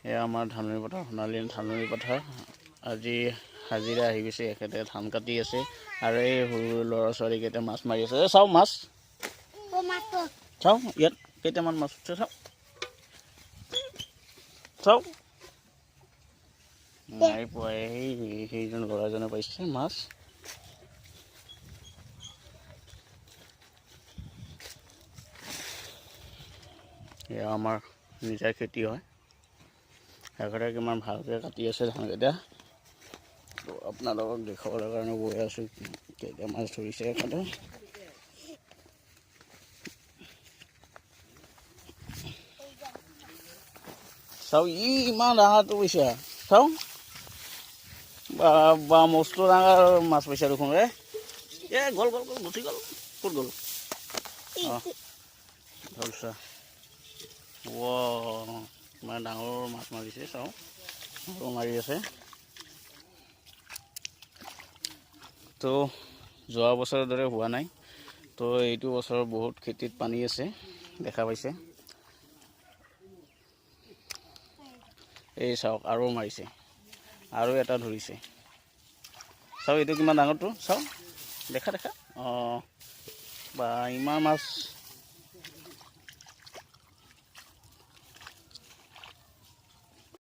এয়া আমাৰ ধাননি পথাৰ, সোণালী ধাননি পথাৰ। আজি হাজিৰা আহি গৈছে, এখেতে ধান কাটি আছে আৰু এই সৰু ল'ৰা ছোৱালীকেইটা মাছ মাৰি আছে। চাওঁ মাছ, চাওঁ ইয়াত কেইটামান মাছ উঠছে, চাওঁ নাই পোৱা। সেইজন ল'ৰাজনে পাইছে মাছ। এয়া আমাৰ নিজা খেতি হয়। এখেতে কিমান ভালকৈ কাটি আছে ধানকেইটা। তো আপোনালোকক দেখুৱাবৰ কাৰণে গৈ আছোঁ, কেইটা মাছ ধৰিছে এখেতে। চাওঁ ইমান ডাঙৰটো পইচা, চাওঁ বা মস্ত ডাঙৰ মাছ পইচা দেখোন। গ'ল গুচি গ'ল, ক'ত গ'ল? অঁ ধৰিছা, ইমান ডাঙৰ মাছ মাৰিছে, চাওঁ আৰু মাৰি আছে। তো যোৱা বছৰৰ দৰে হোৱা নাই। তো এইটো বছৰ বহুত খেতিত পানী আছে, দেখা পাইছে। এই চাওক আৰু মাৰিছে, আৰু এটা ধৰিছে। চাওক এইটো কিমান ডাঙৰটো, চাওক দেখা। অঁ বা ইমান মাছ